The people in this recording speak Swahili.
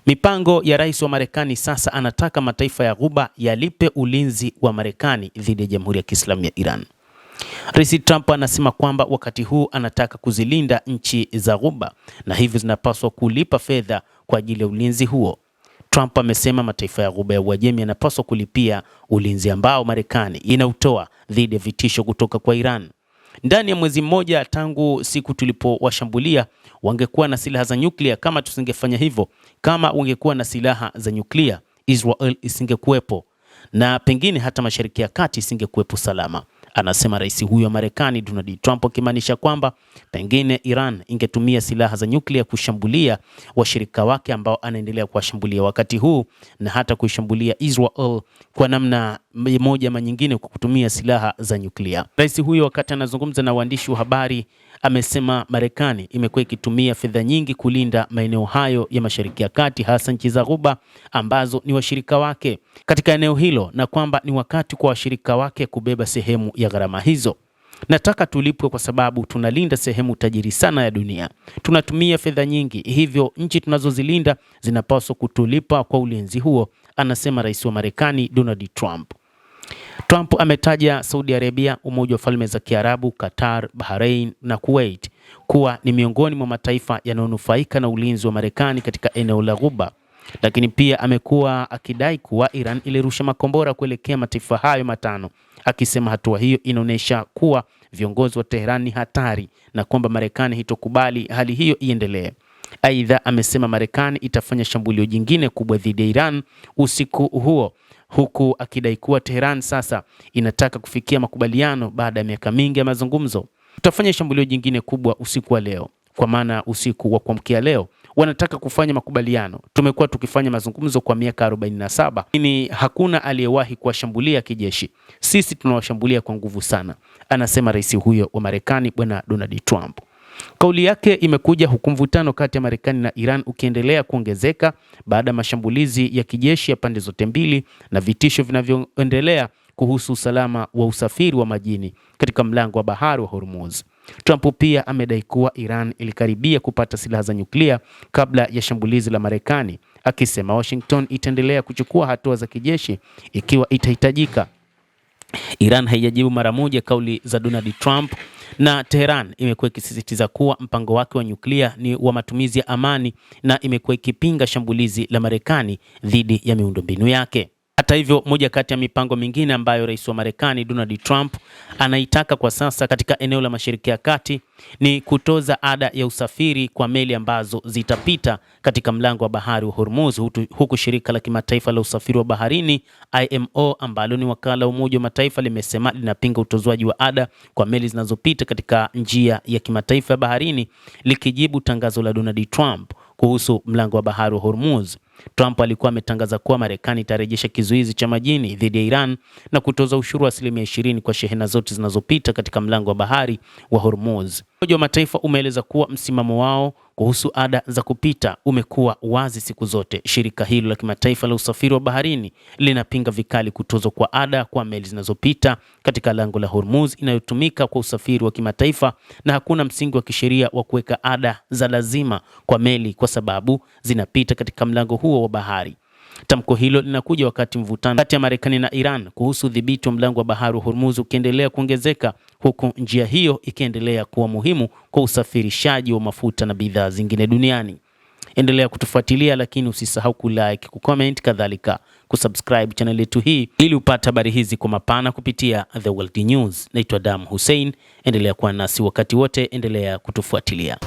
Mipango ya rais wa Marekani sasa anataka mataifa ya Ghuba yalipe ulinzi wa Marekani dhidi ya Jamhuri ya Kiislamu ya Iran. Rais Trump anasema kwamba wakati huu anataka kuzilinda nchi za Ghuba na hivyo zinapaswa kulipa fedha kwa ajili ya ulinzi huo. Trump amesema mataifa ya Ghuba ya Uajemi yanapaswa kulipia ulinzi ambao Marekani inautoa dhidi ya vitisho kutoka kwa Iran. Ndani ya mwezi mmoja tangu siku tulipowashambulia, wangekuwa na silaha za nyuklia. Kama tusingefanya hivyo, kama wangekuwa na silaha za nyuklia, Israel isingekuwepo na pengine hata Mashariki ya Kati isingekuwepo salama, anasema rais huyo wa Marekani Donald Trump, akimaanisha kwamba pengine Iran ingetumia silaha za nyuklia kushambulia washirika wake ambao anaendelea kuwashambulia wakati huu, na hata kuishambulia Israel kwa namna moja ama nyingine kwa kutumia silaha za nyuklia. Rais huyo wakati anazungumza na waandishi wa habari amesema Marekani imekuwa ikitumia fedha nyingi kulinda maeneo hayo ya Mashariki ya Kati, hasa nchi za Ghuba ambazo ni washirika wake katika eneo hilo, na kwamba ni wakati kwa washirika wake kubeba sehemu ya gharama hizo. Nataka tulipwe kwa sababu tunalinda sehemu tajiri sana ya dunia. Tunatumia fedha nyingi, hivyo nchi tunazozilinda zinapaswa kutulipa kwa ulinzi huo, anasema rais wa Marekani Donald Trump. Trump ametaja Saudi Arabia, Umoja wa Falme za Kiarabu, Qatar, Bahrain na Kuwait kuwa ni miongoni mwa mataifa yanayonufaika na ulinzi wa Marekani katika eneo la Ghuba. Lakini pia amekuwa akidai kuwa Iran ilirusha makombora kuelekea mataifa hayo matano, akisema hatua hiyo inaonyesha kuwa viongozi wa Tehran ni hatari na kwamba Marekani hitokubali hali hiyo iendelee. Aidha, amesema Marekani itafanya shambulio jingine kubwa dhidi ya Iran usiku huo, huku akidai kuwa Tehran sasa inataka kufikia makubaliano baada ya miaka mingi ya mazungumzo. Tutafanya shambulio jingine kubwa usiku wa leo, kwa maana usiku wa kuamkia leo wanataka kufanya makubaliano. Tumekuwa tukifanya mazungumzo kwa miaka 47, lakini hakuna aliyewahi kuwashambulia kijeshi. Sisi tunawashambulia kwa nguvu sana, anasema rais huyo wa Marekani bwana Donald Trump. Kauli yake imekuja huku mvutano kati ya Marekani na Iran ukiendelea kuongezeka baada ya mashambulizi ya kijeshi ya pande zote mbili na vitisho vinavyoendelea kuhusu usalama wa usafiri wa majini katika mlango wa bahari wa Hormuz. Trump pia amedai kuwa Iran ilikaribia kupata silaha za nyuklia kabla ya shambulizi la Marekani, akisema Washington itaendelea kuchukua hatua za kijeshi ikiwa itahitajika. Iran haijajibu mara moja kauli za Donald Trump, na Tehran imekuwa ikisisitiza kuwa mpango wake wa nyuklia ni wa matumizi ya amani na imekuwa ikipinga shambulizi la Marekani dhidi ya miundombinu yake. Hata hivyo, moja kati ya mipango mingine ambayo rais wa Marekani Donald Trump anaitaka kwa sasa katika eneo la Mashariki ya Kati ni kutoza ada ya usafiri kwa meli ambazo zitapita katika mlango wa bahari wa Hormuz, huku shirika la kimataifa la usafiri wa baharini IMO ambalo ni wakala wa Umoja wa Mataifa limesema linapinga utozwaji wa ada kwa meli zinazopita katika njia ya kimataifa ya baharini, likijibu tangazo la Donald Trump kuhusu mlango wa bahari wa Hormuz. Trump alikuwa ametangaza kuwa Marekani itarejesha kizuizi cha majini dhidi ya Iran na kutoza ushuru wa 20% kwa shehena zote zinazopita katika mlango wa bahari wa Hormuz. Umoja wa Mataifa umeeleza kuwa msimamo wao kuhusu ada za kupita umekuwa wazi siku zote. Shirika hilo la kimataifa la usafiri wa baharini linapinga vikali kutozwa kwa ada kwa meli zinazopita katika lango la Hormuz inayotumika kwa usafiri wa kimataifa, na hakuna msingi wa kisheria wa kuweka ada za lazima kwa meli kwa sababu zinapita katika mlango huo wa bahari. Tamko hilo linakuja wakati mvutano kati ya Marekani na Iran kuhusu udhibiti wa mlango wa bahari wa Hormuz ukiendelea kuongezeka, huku njia hiyo ikiendelea kuwa muhimu kwa usafirishaji wa mafuta na bidhaa zingine duniani. Endelea kutufuatilia, lakini usisahau kulike, kucomment, kadhalika kusubscribe channel yetu hii ili upate habari hizi kwa mapana kupitia The World News. Naitwa Dam Hussein, endelea kuwa nasi wakati wote, endelea kutufuatilia.